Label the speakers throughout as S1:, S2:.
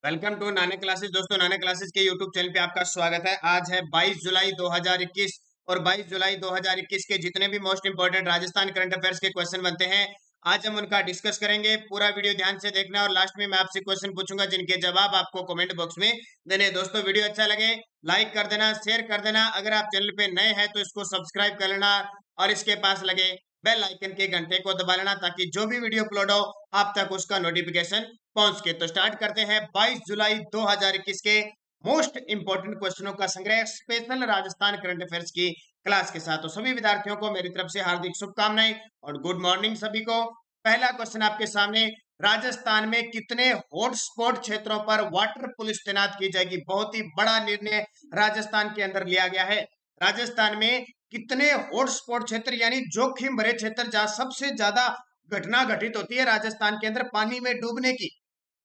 S1: Welcome to Nana classes. दोस्तों, नाना classes के YouTube channel पे आपका स्वागत है। आज है 22 जुलाई 2021 और 22 जुलाई 2021 के जितने भी most important Rajasthan current affairs के क्वेश्चन बनते हैं, आज हम उनका डिस्कस करेंगे। पूरा वीडियो ध्यान से देखना और लास्ट में मैं आपसे क्वेश्चन पूछूंगा जिनके जवाब आपको कमेंट बॉक्स में देने। दोस्तों, वीडियो अच्छा लगे लाइक कर देना, शेयर कर देना। अगर आप चैनल पे नए हैं तो इसको सब्सक्राइब कर लेना और इसके पास लगे बेल आइकन के घंटे को दबा लेना ताकि जो भी वीडियो अपलोड हो आप तक उसका नोटिफिकेशन पहुंच के। तो स्टार्ट करते हैं 22 जुलाई 2021 के मोस्ट इंपोर्टेंट क्वेश्चनों का संग्रह स्पेशल राजस्थान करंट अफेयर्स की क्लास के साथ। तो सभी विद्यार्थियों को मेरी तरफ से हार्दिक शुभकामनाएं और गुड मॉर्निंग सभी को। पहला क्वेश्चन आपके सामने, राजस्थान में कितने हॉटस्पॉट क्षेत्रों पर वाटर पुलिस तैनात की जाएगी? बहुत ही बड़ा निर्णय राजस्थान के अंदर लिया गया है। राजस्थान में कितने हॉटस्पॉट क्षेत्र यानी जोखिम भरे क्षेत्र जहां सबसे ज्यादा घटना घटित होती है राजस्थान के अंदर पानी में डूबने की,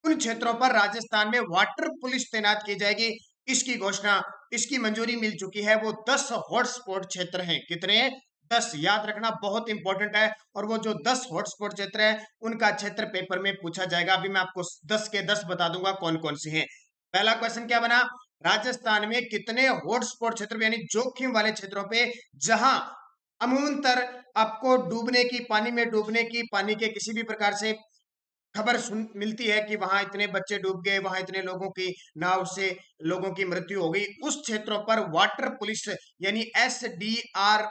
S1: उन क्षेत्रों पर राजस्थान में वाटर पुलिस तैनात की जाएगी। इसकी घोषणा, इसकी मंजूरी मिल चुकी है। वो 10 हॉटस्पॉट क्षेत्र हैं। कितने? 10। याद रखना, बहुत इंपॉर्टेंट है। और वो जो 10 हॉटस्पॉट क्षेत्र है उनका क्षेत्र पेपर में पूछा जाएगा। अभी मैं आपको 10 के 10 बता दूंगा कौन कौन से हैं। पहला क्वेश्चन क्या बना? राजस्थान में कितने हॉटस्पॉट क्षेत्र यानी जोखिम वाले क्षेत्रों पे जहां अमूमन आपको डूबने की, पानी में डूबने की, पानी के किसी भी प्रकार से खबर सुन मिलती है कि वहां इतने बच्चे डूब गए, वहां इतने लोगों की नाव से लोगों की मृत्यु हो गई, उस क्षेत्रों पर वाटर पुलिस यानी SDRF,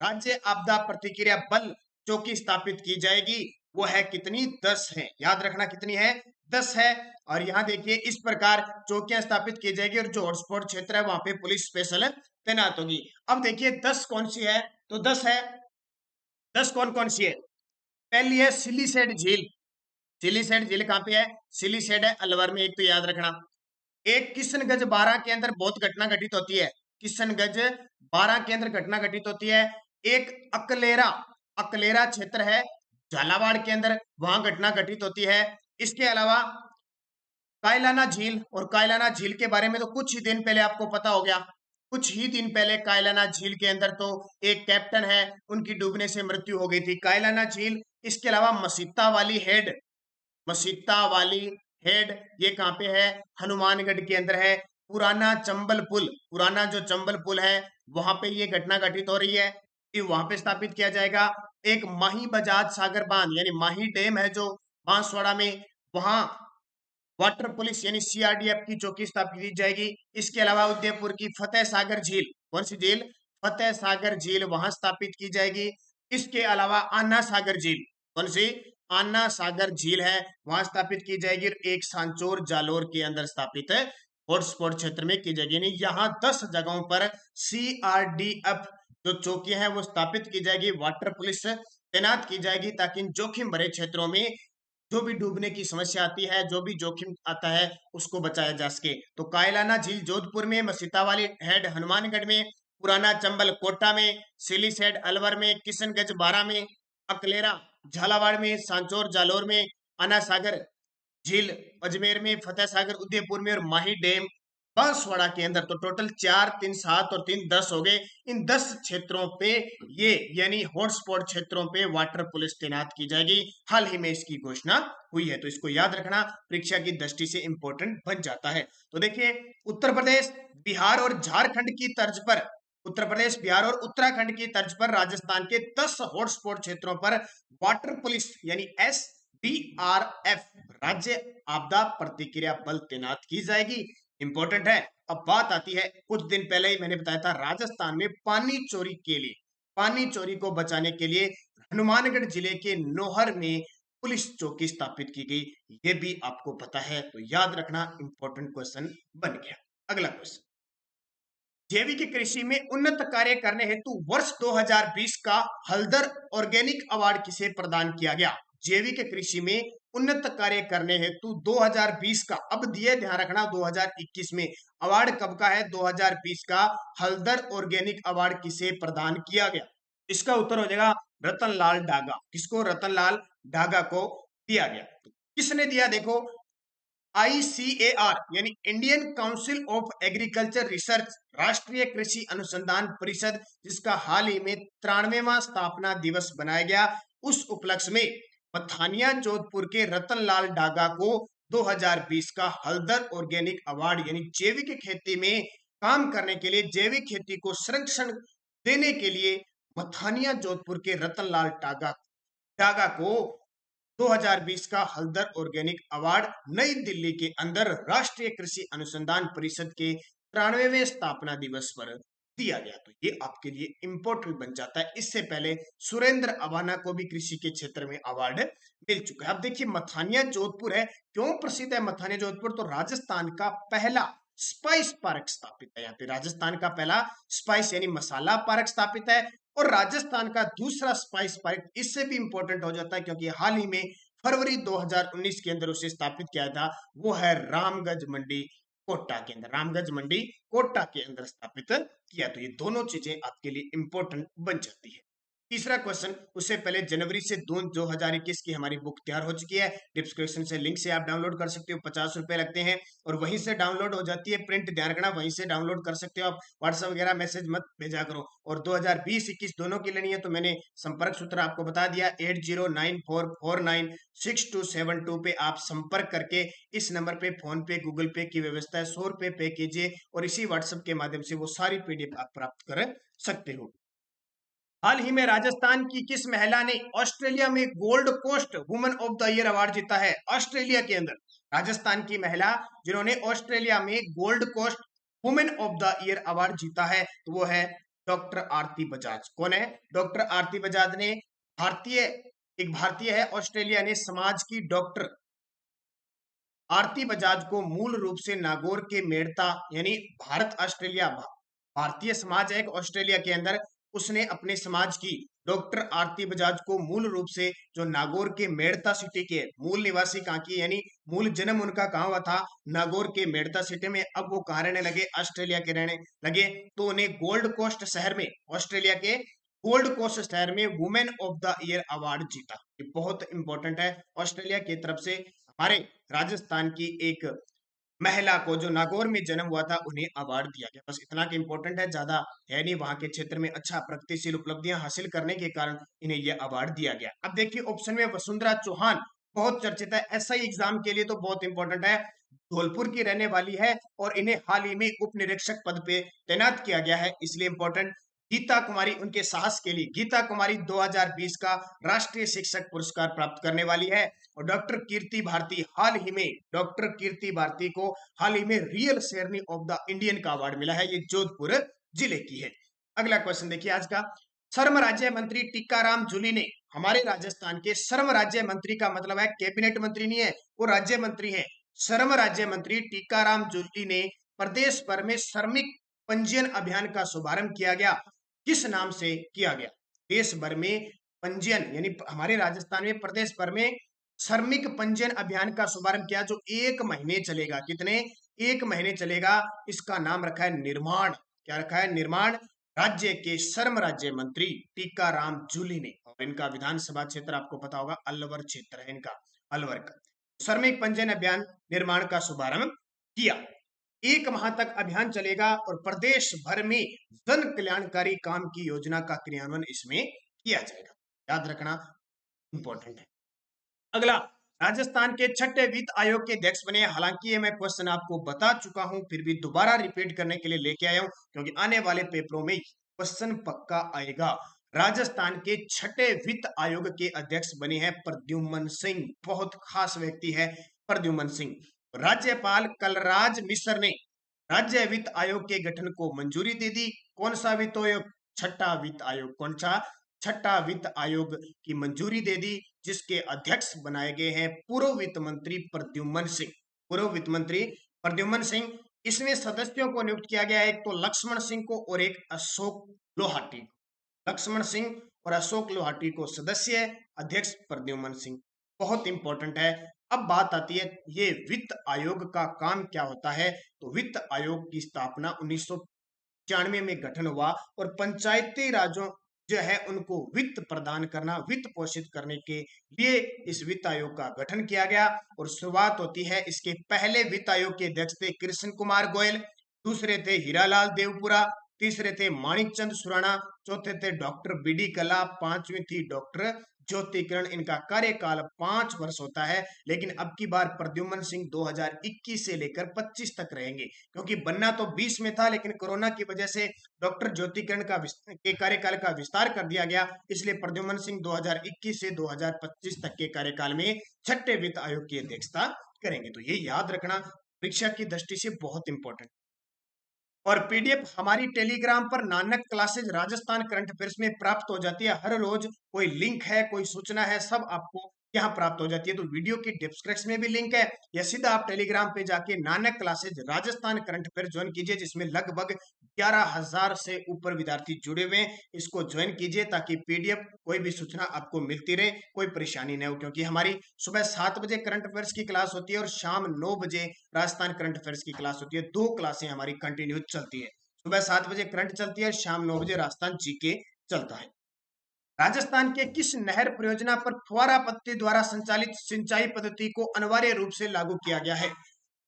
S1: राज्य आपदा प्रतिक्रिया बल चौकी स्थापित की जाएगी। वो है कितनी? 10 है। याद रखना कितनी है? 10 है। और यहाँ देखिए इस प्रकार चौकियां स्थापित की जाएगी और जो हॉटस्पॉट क्षेत्र है वहां पे पुलिस स्पेशल तैनात होगी। अब देखिए 10 कौन सी है? तो 10 है। 10 कौन कौन सी है? पहली है सिलीसेड झील। सिलीसेड झील कहाँ पे है? सिलीसेड है अलवर में, एक तो याद रखना। एक किशनगंज 12 के अंदर बहुत घटना घटित होती है। किशनगंज 12 के अंदर घटना घटित होती है। एक अकलेरा, अकलेरा क्षेत्र है झालावाड़ के अंदर, वहां घटना घटित होती है। इसके अलावा कायलाना झील, और कायलाना झील के बारे में तो कुछ ही दिन पहले आपको पता हो गया। कुछ ही दिन पहले कायलाना झील के अंदर तो एक कैप्टन है, उनकी डूबने से मृत्यु हो गई थी। कायलाना झील। इसके अलावा मसीता वाली हेड, मसीता वाली हेड ये कहाँ पे है? हनुमानगढ़ के अंदर है। पुराना चंबल पुल, पुराना जो चंबल पुल है वहां पे ये घटना घटित हो रही है, कि वहां पे स्थापित किया जाएगा। एक माही बजाज सागर बांध यानी माही डैम है जो बांसवाड़ा में, वहां वाटर पुलिस यानी CRDF की चौकी स्थापित की जाएगी। इसके अलावा उदयपुर की फतेह सागर झील, कौन सी झील? फतेह सागर झील, वहां स्थापित की जाएगी। इसके अलावा आना सागर झील, कौन सी? आना सागर झील है, वहां स्थापित की जाएगी। एक सांचौर जालोर के अंदर स्थापित है, हॉटस्पॉट क्षेत्र में की जाएगी। यानी यहाँ 10 जगहों पर CRDF जो चौकियां हैं वो स्थापित की जाएगी, वाटर पुलिस तैनात की जाएगी ताकि जोखिम भरे क्षेत्रों में जो भी डूबने की समस्या आती है, जो भी जोखिम आता है उसको बचाया जा सके। तो कायलाना झील जोधपुर में, मसीता वाली हेड हनुमानगढ़ में, पुराना चंबल कोटा में, सिलीसेड अलवर में, किशनगंज 12 में, अकलेरा झालावाड़ में, सांचौर जालोर में, आना सागर झील अजमेर में, फतेह सागर उदयपुर में और माही डैम बांसवाड़ा के अंदर। तो टोटल 4, 3, 7 और 3, 10 हो गए। इन 10 क्षेत्रों पे ये यानी हॉटस्पॉट क्षेत्रों पे वाटर पुलिस तैनात की जाएगी। हाल ही में इसकी घोषणा हुई है, तो इसको याद रखना, परीक्षा की दृष्टि से इंपॉर्टेंट बन जाता है। तो देखिए उत्तर प्रदेश, बिहार और झारखंड की तर्ज पर, उत्तर प्रदेश, बिहार और उत्तराखंड की तर्ज पर राजस्थान के 10 हॉटस्पॉट क्षेत्रों पर वाटर पुलिस यानी SDRF, राज्य आपदा प्रतिक्रिया बल तैनात की जाएगी। इंपॉर्टेंट है। अब बात आती है, कुछ दिन पहले ही मैंने बताया था राजस्थान में पानी चोरी के लिए, पानी चोरी को बचाने के लिए हनुमानगढ़ जिले के नोहर में पुलिस चौकी स्थापित की गई। ये भी आपको पता है, तो याद रखना, इंपॉर्टेंट क्वेश्चन बन गया। अगला क्वेश्चन, जैविक कृषि में उन्नत कार्य करने हेतु वर्ष 2020 का हल्दर ऑर्गेनिक अवार्ड किसे प्रदान किया गया? जैविक कृषि में उन्नत कार्य करने हेतु 2020 का, अब दिए ध्यान रखना 2021 में, अवार्ड कब का है? 2020 का हल्दर ऑर्गेनिक अवार्ड किसे प्रदान किया गया? इसका उत्तर हो जाएगा रतनलाल डागा। किसको? रतनलाल डागा को दिया गया। किसने दिया? देखो, ICAR यानी Indian council of agriculture research, राष्ट्रीय कृषि अनुसंधान परिषद, जिसका हाल ही में 93वां स्थापना दिवस बनाया गया, उस उपलक्ष्य में पठानिया जोधपुर के रतनलाल डागा को 2020 का हल्दर ऑर्गेनिक अवार्ड यानी जैविक खेती में काम करने के लिए, जैविक खेती को संरक्षण देने के लिए मथानिया जोधपुर के रतनलाल टागा टागा को 2020 का हल्दर ऑर्गेनिक अवार्ड नई दिल्ली के अंदर राष्ट्रीय कृषि अनुसंधान परिषद के 93वें स्थापना दिवस पर दिया गया। तो ये आपके लिए इंपॉर्टेंट बन जाता है। इससे पहले सुरेंद्र अवाना को भी कृषि के क्षेत्र में अवार्ड मिल चुका है। अब देखिए मथानिया जोधपुर है, क्यों प्रसिद्ध है मथानिया जोधपुर? तो राजस्थान का पहला स्पाइस पार्क स्थापित है यहाँ पे। राजस्थान का पहला स्पाइस यानी मसाला पार्क स्थापित है और राजस्थान का दूसरा स्पाइस पार्क इससे भी इंपॉर्टेंट हो जाता है क्योंकि हाल ही में फरवरी 2019 के अंदर उसे स्थापित किया था। वो है रामगंज मंडी कोटा के अंदर, रामगंज मंडी कोटा के अंदर स्थापित किया। तो ये दोनों चीजें आपके लिए इंपॉर्टेंट बन जाती है। तीसरा क्वेश्चन, उससे पहले जनवरी से जून 2021 की हमारी बुक तैयार हो चुकी है। डिस्क्रिप्शन से लिंक से आप डाउनलोड कर सकते हो, 50 रुपए लगते हैं और वहीं से डाउनलोड हो जाती है। प्रिंट ध्यान रखना, वहीं से डाउनलोड कर सकते हो आप। व्हाट्सएप वगैरह मैसेज मत भेजा करो। और 2020-21 दोनों की लेनी है तो मैंने संपर्क सूत्र आपको बता दिया, 8094496272 पे आप संपर्क करके इस नंबर पे फोन पे गूगल पे की व्यवस्था है, 100 रुपए पे कीजिए और इसी व्हाट्सएप के माध्यम से वो सारी पीडीएफ आप प्राप्त कर सकते हो। हाल ही में राजस्थान की किस महिला ने ऑस्ट्रेलिया में Gold Coast women of the year award जीता है? ऑस्ट्रेलिया के अंदर राजस्थान की महिला जिन्होंने ऑस्ट्रेलिया में Gold Coast women of the year award जीता है तो वो है डॉक्टर आरती बजाज। कौन है? डॉक्टर आरती बजाज ने एक भारतीय है, ऑस्ट्रेलिया ने समाज की डॉक्टर आरती बजाज को मूल रूप से नागौर के मेड़ता यानी भारत ऑस्ट्रेलिया भारतीय समाज है एक ऑस्ट्रेलिया के अंदर, उसने अपने समाज की डॉक्टर आरती बजाज को मूल रूप से जो नागौर के मेड़ता सिटी के मूल निवासी कहाँ की यानी मूल जन्म उनका कहाँ हुआ था? नागौर के मेड़ता सिटी में। अब वो कहाँ रहने लगे? ऑस्ट्रेलिया के रहने लगे। तो उन्हें गोल्ड कोस्ट शहर में, ऑस्ट्रेलिया के गोल्ड कोस्ट शहर में women of the year award जीता। ये बहुत इंपॉर्टेंट है। ऑस्ट्रेलिया की तरफ से हमारे राजस्थान की एक महिला को जो नागौर में जन्म हुआ था उन्हें अवार्ड दिया गया। बस इतना कि इंपॉर्टेंट है, ज्यादा है नहीं। वहां के क्षेत्र में अच्छा प्रगतिशील उपलब्धियां हासिल करने के कारण इन्हें यह अवार्ड दिया गया। अब देखिए ऑप्शन में वसुंधरा चौहान बहुत चर्चित है, एसआई एग्जाम के लिए तो बहुत इंपॉर्टेंट है। धौलपुर की रहने वाली है और इन्हें हाल ही में उप निरीक्षक पद पे तैनात किया गया है, इसलिए इंपॉर्टेंट। गीता कुमारी उनके साहस के लिए, गीता कुमारी 2020 का राष्ट्रीय शिक्षक पुरस्कार प्राप्त करने वाली है। और डॉक्टर कीर्ति भारती हाल ही में, डॉक्टर कीर्ति भारती को हाल ही में रियल शेरनी ऑफ द इंडियन का अवार्ड मिला है, ये जोधपुर जिले की है। अगला क्वेश्चन देखिए आज का, श्रम राज्य मंत्री टीकाराम जूली ने, हमारे राजस्थान के श्रम राज्य मंत्री का मतलब है कैबिनेट मंत्री नहीं है, वो राज्य मंत्री है। श्रम राज्य मंत्री टीकाराम जूली ने प्रदेश भर में श्रमिक पंजीयन अभियान का शुभारंभ किया गया। किस नाम से किया गया? देश भर में पंजीयन यानी हमारे राजस्थान में प्रदेश भर में श्रमिक पंजीयन अभियान का शुभारंभ किया जो 1 महीने चलेगा। कितने? 1 महीने चलेगा। इसका नाम रखा है निर्माण। क्या रखा है? निर्माण। राज्य के श्रम राज्य मंत्री टीकाराम जूली ने, और इनका विधानसभा क्षेत्र आपको पता होगा अलवर क्षेत्र है इनका, अलवर का। श्रमिक पंजीयन अभियान निर्माण का शुभारंभ किया। 1 माह तक अभियान चलेगा और प्रदेश भर में जन कल्याणकारी काम की योजना का क्रियान्वयन इसमें किया जाएगा। याद रखना इंपॉर्टेंट है। अगला, राजस्थान के छठे वित्त आयोग के अध्यक्ष बने। हालांकि ये मैं क्वेश्चन आपको बता चुका हूं, फिर भी दोबारा रिपीट करने के लिए लेके आया हूं क्योंकि आने वाले पेपरों में क्वेश्चन पक्का आएगा। राजस्थान के छठे वित्त आयोग के अध्यक्ष बने हैं प्रद्युम्न सिंह। बहुत खास व्यक्ति है प्रद्युम्न सिंह। राज्यपाल कलराज मिश्र ने राज्य वित्त आयोग के गठन को मंजूरी दे दी। कौन सा वित्त आयोग? छठा वित्त आयोग। कौन सा? छठा वित्त आयोग की मंजूरी दे दी, जिसके अध्यक्ष बनाए गए हैं पूर्व वित्त मंत्री प्रद्युम्न सिंह। पूर्व वित्त मंत्री प्रद्युम्न सिंह। इसमें सदस्यों को नियुक्त किया गया है, एक तो लक्ष्मण सिंह को और एक अशोक लोहाटी को। लक्ष्मण सिंह और अशोक लोहाटी को सदस्य, अध्यक्ष प्रद्युम्न सिंह। बहुत इंपॉर्टेंट है। अब बात आती है ये वित्त आयोग का काम क्या होता है? तो वित्त आयोग की स्थापना 1995 में गठन हुआ और पंचायती राज्यों जो है उनको वित्त प्रदान करना, वित्त पोषित करने के लिए इस वित्त आयोग का गठन किया गया। और शुरुआत होती है, इसके पहले वित्त आयोग के अध्यक्ष थे कृष्ण कुमार गोयल, दूसरे थे हीरालाल देवपुरा, तीसरे थे माणिक चंद सुराणा, चौथे थे डॉक्टर बीडी कला, पांचवी थी डॉक्टर ज्योतिकिरण इनका कार्यकाल 5 वर्ष होता है, लेकिन अब की बार प्रद्युम्न सिंह 2021 से लेकर 25 तक रहेंगे, क्योंकि बनना तो 20 में था, लेकिन कोरोना की वजह से डॉक्टर ज्योतिकिरण के कार्यकाल का विस्तार कर दिया गया, इसलिए प्रद्युम्न सिंह 2021 से 2025 तक के कार्यकाल में छठे वित्त आयोग की अध्यक्षता करेंगे। तो ये याद रखना परीक्षा की दृष्टि से बहुत इंपॉर्टेंट। और पीडीएफ हमारी टेलीग्राम पर Nanak classes Rajasthan current affairs में प्राप्त हो जाती है। हर रोज कोई लिंक है, कोई सूचना है, सब आपको यहाँ प्राप्त हो जाती है। तो वीडियो की डिस्क्रिप्शन में भी लिंक है, या सीधा आप टेलीग्राम पे जाके Nanak classes Rajasthan current affair join कीजिए, जिसमें लगभग 11,000 से ऊपर विद्यार्थी जुड़े हुए हैं। इसको ज्वाइन कीजिए ताकि पीडीएफ कोई भी सूचना आपको मिलती रहे, कोई परेशानी न हो, क्योंकि हमारी सुबह 7 बजे करंट अफेयर्स की क्लास होती है और शाम 9 बजे राजस्थान करंट अफेयर्स की क्लास होती है। 2 क्लासें हमारी कंटिन्यू चलती है। सुबह 7 बजे करंट चलती है, शाम 9 बजे राजस्थान जीके चलता है। राजस्थान के किस नहर परियोजना पर फुहारा पद्धति द्वारा संचालित सिंचाई पद्धति को अनिवार्य रूप से लागू किया गया है?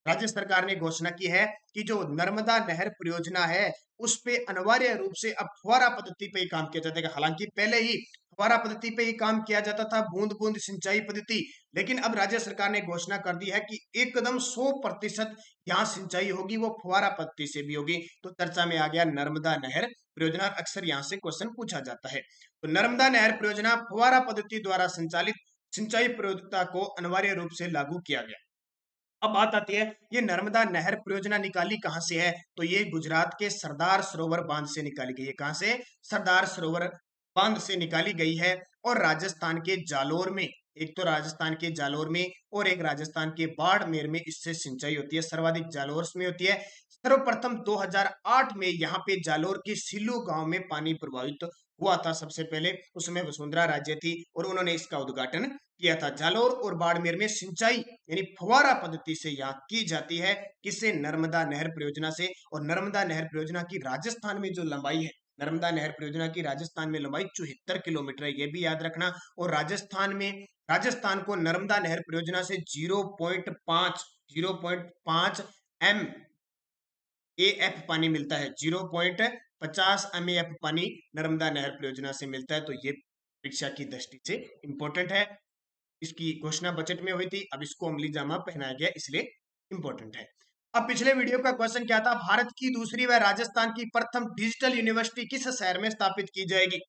S1: राज्य सरकार ने घोषणा की है कि जो नर्मदा नहर परियोजना है उस पे अनिवार्य रूप से अब फुहारा पद्धति पे ही काम किया जाता है। हालांकि पहले ही फुहारा पद्धति पे ही काम किया जाता था, बूंद बूंद सिंचाई पद्धति, लेकिन अब राज्य सरकार ने घोषणा कर दी है कि एकदम 100% यहाँ सिंचाई होगी, वो फुहारा पद्धति से भी होगी। तो चर्चा में आ गया नर्मदा नहर परियोजना, अक्सर यहाँ से क्वेश्चन पूछा जाता है। तो नर्मदा नहर परियोजना फुहारा पद्धति द्वारा संचालित सिंचाई परियोजना को अनिवार्य रूप से लागू किया गया। अब बात आती है, ये नर्मदा नहर परियोजना निकाली कहां से है? तो ये गुजरात के सरदार सरोवर बांध से निकाली गई है। कहां से? सरदार सरोवर बांध से निकाली गई है। और राजस्थान के जालोर में, एक तो राजस्थान के जालोर में और एक राजस्थान के बाड़मेर में इससे सिंचाई होती है। सर्वाधिक जालोर में होती है। सर्वप्रथम 2008 में यहाँ पे जालोर के सिल्लू गांव में पानी प्रभावित हुआ था सबसे पहले, उसमें वसुंधरा राज्य थी और उन्होंने इसका उद्घाटन किया था। जालोर और बाड़मेर में सिंचाई यानी फुहारा पद्धति से यहाँ की जाती है। किससे? नर्मदा नहर परियोजना से। और नर्मदा नहर परियोजना की राजस्थान में जो लंबाई है, नर्मदा नहर परियोजना की राजस्थान में लंबाई 74 किलोमीटर है, ये भी याद रखना। और राजस्थान को नर्मदा नहर परियोजना से 0.5 एम एफ पानी मिलता है। 0.50 MAF पानी नर्मदा नहर परियोजना से मिलता है। तो ये परीक्षा की दृष्टि से इंपॉर्टेंट है। इसकी घोषणा बजट में हुई थी, अब इसको अमली जामा पहनाया गया, इसलिए इंपॉर्टेंट है। अब पिछले वीडियो का क्वेश्चन क्या था? भारत की दूसरी व राजस्थान की प्रथम डिजिटल यूनिवर्सिटी किस शहर में स्थापित की जाएगी?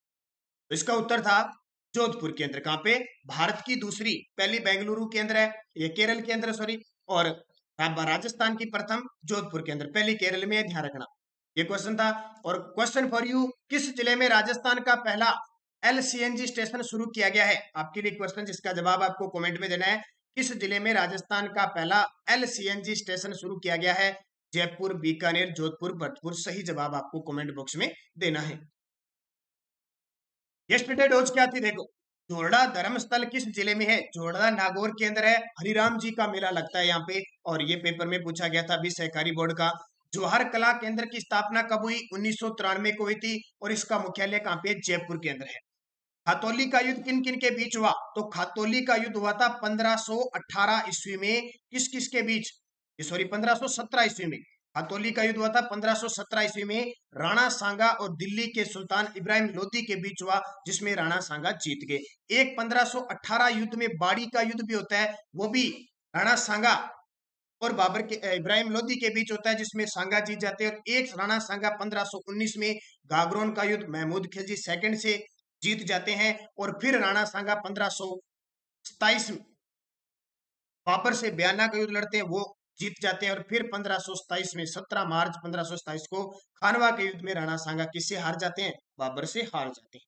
S1: तो इसका उत्तर था जोधपुर केंद्र। कहां पे? भारत की दूसरी, पहली बेंगलुरु केंद्र है, ये केरल केंद्र सॉरी, और राजस्थान की प्रथम जोधपुर केंद्र, पहली केरल में है, ध्यान रखना। ये क्वेश्चन था। और क्वेश्चन फॉर यू, किस जिले में राजस्थान का पहला LCNG स्टेशन शुरू किया गया है? आपके लिए क्वेश्चन, जिसका जवाब आपको कमेंट में देना है। किस जिले में राजस्थान का पहला LCNG स्टेशन शुरू किया गया है? जयपुर, बीकानेर, जोधपुर, भरतपुर। सही जवाब आपको कमेंट बॉक्स में देना है। यस्टरडे डोज क्या थी? देखो, जोरडा धर्मस्थल किस जिले में है? जोरडा नागौर के अंदर है। हरिराम जी का मेला लगता है यहाँ पे, और ये पेपर में पूछा गया था अभी सहकारी बोर्ड का। जौहर कला केंद्र की स्थापना कब हुई? 1993 को हुई थी, और इसका मुख्यालय कहाँ पे? जयपुर के अंदर है। खातौली का युद्ध किन किन के बीच हुआ? तो खातौली का युद्ध हुआ था 1518 ईस्वी में। किस किस के बीच? सॉरी, 1517 ईस्वी में। खातौली का युद्ध हुआ था 1517 ईस्वी में। राणा सांगा और दिल्ली के सुल्तान इब्राहिम लोदी के बीच हुआ, जिसमें राणा सांगा जीत गए। एक 1518 युद्ध में बाड़ी का युद्ध भी होता है, वो भी राणा सांगा और बाबर के इब्राहिम लोदी के बीच होता है, जिसमें सांगा जीत जाते हैं। और एक राणा सांगा 1519 में गागरोन का युद्ध महमूद खिलजी सेकंड से जीत जाते हैं। और फिर राणा सांगा 1527 बाबर से बयाना का युद्ध लड़ते हैं, वो जीत जाते हैं। और फिर 1527 में 17 मार्च 1527 को खानवा के युद्ध में राणा सांगा किससे हार जाते हैं? बाबर से हार जाते हैं।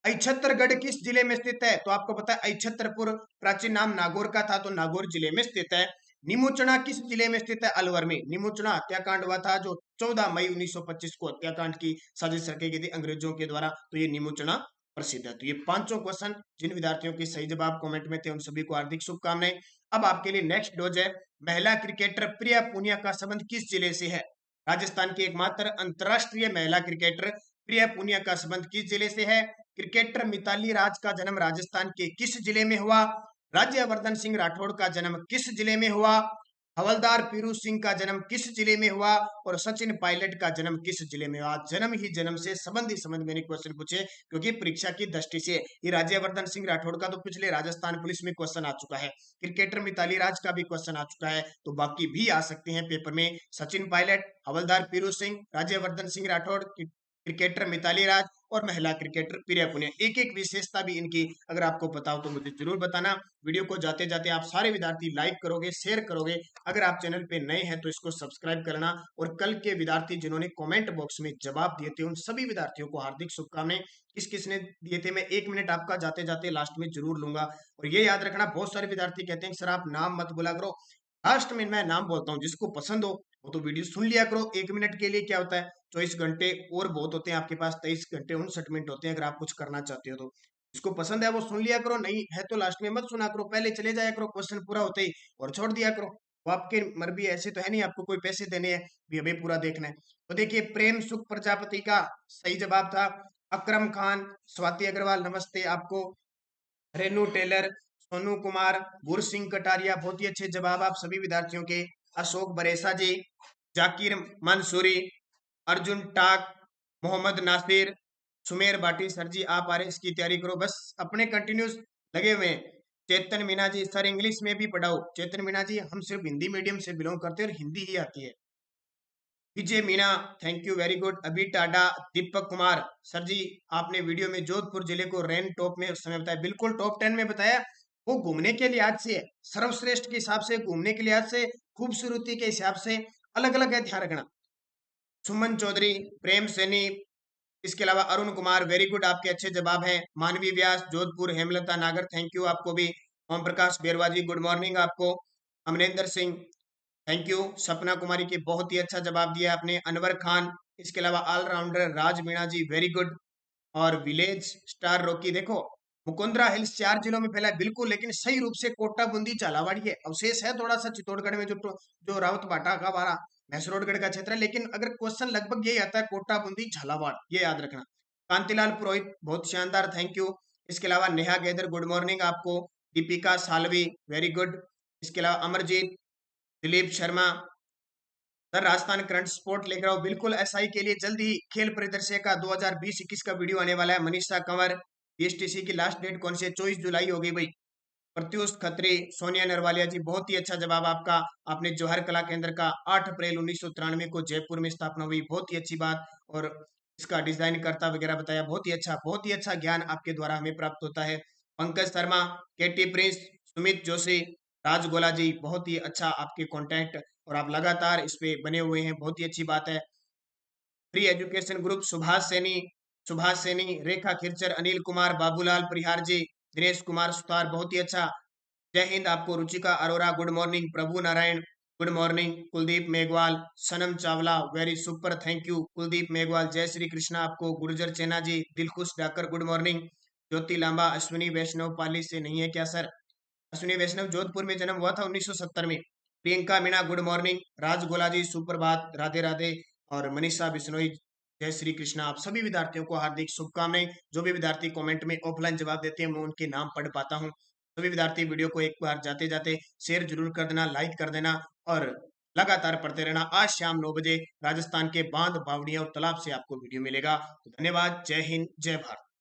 S1: अक्षत्रगढ़ किस जिले में स्थित है? तो आपको पता है अक्षत्रपुर प्राचीन नाम नागौर का था, तो नागौर जिले में स्थित है। निमुचना किस जिले में स्थित है? अलवर में। निमुचना हत्याकांड हुआ था जो 14 मई 1925 को हत्याकांड की साजिश रखी गई थी अंग्रेजों के द्वारा, तो ये निमुचना प्रसिद्ध है। तो ये पांचों क्वेश्चन जिन विद्यार्थियों के सही जवाब कमेंट में थे, उन सभी को हार्दिक शुभकामनाएं। अब आपके लिए नेक्स्ट डोज है, महिला क्रिकेटर प्रिया पुनिया का संबंध किस जिले से है? राजस्थान की एकमात्र अंतरराष्ट्रीय महिला क्रिकेटर प्रिया पुनिया का संबंध किस जिले से है? क्रिकेटर मिताली राज का जन्म राजस्थान के किस जिले में हुआ? राज्यवर्धन सिंह राठौड़ का जन्म किस जिले में हुआ? हवलदार पीरू सिंह का जन्म किस जिले में हुआ और सचिन पायलट का जन्म किस जिले में हुआ। जन्म ही जन्म से संबंध मैंने क्वेश्चन पूछे, क्योंकि परीक्षा की दृष्टि से ये राज्यवर्धन सिंह राठौड़ का तो पिछले राजस्थान पुलिस में क्वेश्चन आ चुका है, क्रिकेटर मिताली राज का भी क्वेश्चन आ चुका है, तो बाकी भी आ सकते हैं पेपर में। सचिन पायलट, हवलदार पीरू सिंह, राज्यवर्धन सिंह राठौड़, क्रिकेटर मिताली राज और महिला क्रिकेटर प्रिया पुनिया। एक एक विशेषता भी इनकी अगर आपको पता हो तो मुझे जरूर बताना। वीडियो को जाते जाते आप सारे विद्यार्थी लाइक करोगे, शेयर करोगे। अगर आप चैनल पे नए हैं तो इसको सब्सक्राइब करना। और कल के विद्यार्थी जिन्होंने कमेंट बॉक्स में जवाब दिए थे उन सभी विद्यार्थियों को हार्दिक शुभकामनाएं। किस किसने दिए थे मैं 1 मिनट आपका जाते जाते लास्ट में जरूर लूंगा। और ये याद रखना, बहुत सारे विद्यार्थी कहते हैं सर आप नाम मत बोला करो, लास्ट में मैं नाम बोलता हूँ, जिसको पसंद हो वो तो वीडियो सुन लिया करो। 1 मिनट के लिए क्या होता है, 24 घंटे और बहुत होते हैं आपके पास, 23 घंटे 59 मिनट होते हैं अगर आप कुछ करना चाहते हो तो। जिसको पसंद है वो सुन लिया करो, नहीं है तो लास्ट में मत सुना करो, पहले चले जाया करो क्वेश्चन पूरा होते ही और छोड़ दिया करो। वो आपके मर्जी, ऐसे तो है नहीं आपको कोई पैसे देने हैं भी हमें पूरा देखना है। तो देखिए, प्रेम सुख प्रजापति का सही जवाब था। अकरम खान, स्वाति अग्रवाल नमस्ते आपको, रेनू टेलर, सोनू कुमार, गुरसिंह कटारिया, बहुत ही अच्छे जवाब आप सभी विद्यार्थियों के। अशोक बरेसा जी, जाकिर मंसूरी, अर्जुन टाक, मोहम्मद नासिर, सुमेर बाटी। सर जी आप आरएस की तैयारी करो, बस अपने कंटिन्यूस लगे हुए हैं। चेतन मीना जी, सर इंग्लिश में भी पढ़ाओ। चेतन मीना जी, हम सिर्फ हिंदी मीडियम से बिलोंग करते हैं और हिंदी ही आती है। Vijay Meena, thank you very good. अभी टाडा, दीपक कुमार, सर जी आपने वीडियो में जोधपुर जिले को रैंक टॉप में उस समय बताया, बिल्कुल टॉप 10 में बताया। वो घूमने के लिहाज से है, सर्वश्रेष्ठ के हिसाब से, घूमने के लिहाज से, खूबसूरती के हिसाब से अलग अलग है, ध्यान रखना। सुमन चौधरी, प्रेम सैनी, इसके अलावा अरुण कुमार, वेरी गुड आपके अच्छे जवाब हैं। मानवी व्यास, जोधपुर, हेमलता नागर, थैंक यू आपको भी। ओम प्रकाश बेरवाजी, गुड मॉर्निंग आपको। Amarinder Singh, thank you. सपना कुमारी की बहुत ही अच्छा जवाब दिया आपने। अनवर खान, इसके अलावा ऑलराउंडर राज मीणा जी, वेरी गुड। और विलेज स्टार रॉकी, देखो मुकुंदरा हिल्स 4 जिलों में फैला है बिल्कुल, लेकिन सही रूप से कोटा बूंदी झालावाड़ है, अवशेष है थोड़ा सा चित्तौड़गढ़ में, जो रावत भाटा का वाला मैसरोडगढ़ का क्षेत्र है, लेकिन अगर क्वेश्चन लगभग यही आता है, कोटा बूंदी झालावाड़, ये याद रखना। कांतिलाल पुरोहित, बहुत शानदार, थैंक यू। इसके अलावा नेहा गैदर, गुड मॉर्निंग आपको। Deepika Salvi, very good. इसके अलावा Amarjeet, Dilip Sharma, sir Rajasthan current sport लेकर आओ, बिल्कुल एसआई के लिए जल्द ही खेल परिदृश्य का 2020-21 का वीडियो आने वाला है। मनीषा कंवर, बीएसटीसी की लास्ट डेट कौन सी है, 24 जुलाई हो गई भाई। प्रत्युष खत्री, सोनिया नरवालिया जी, बहुत ही अच्छा जवाब आपका। आपने जौहर कला केंद्र का 8 अप्रैल 1993 को जयपुर में स्थापना हुई, बहुत ही अच्छी बात। और इसका डिजाइन करता वगैरह बताया, बहुत ही अच्छा ज्ञान आपके द्वारा हमें प्राप्त होता है। पंकज शर्मा, केटी प्रिंस, सुमित जोशी, राज गोला जी, बहुत ही अच्छा आपके कॉन्टेक्ट और आप लगातार इस पे बने हुए हैं, बहुत ही अच्छी बात है। Free education group, Subhash Saini, Rekha Khirchar, Anil Kumar, Babulal Parihar ji, Dinesh Kumar Sutar, बहुत ही अच्छा। जय हिंद आपको। Ruchika Arora, good morning. Prabhu Narayan, good morning. Kuldeep Meghwal, Sanam Chawla, very super, thank you Kuldeep Meghwal. जय श्री कृष्णा आपको। Gurjar Chena ji, Dilkhush Dakar, good morning. ज्योति लांबा, अश्विनी वैष्णव पाली से नहीं है क्या सर? अश्विनी वैष्णव जोधपुर में जन्म हुआ था 1970 में। Priyanka Meena, good morning. राज गोलाजी, सुप्रभात, राधे राधे। और मनीषा बिश्नोई, जय श्री कृष्णा। आप सभी विद्यार्थियों को हार्दिक शुभकामनाएं। जो भी विद्यार्थी कमेंट में ऑफलाइन जवाब देते हैं मैं उनके नाम पढ़ पाता हूँ। सभी विद्यार्थी वीडियो को एक बार जाते जाते शेयर जरूर कर देना, लाइक कर देना और लगातार पढ़ते रहना। आज शाम 9 बजे राजस्थान के बांध, बावड़ियां और तालाब से आपको वीडियो मिलेगा। तो धन्यवाद। जय हिंद, जय भारत।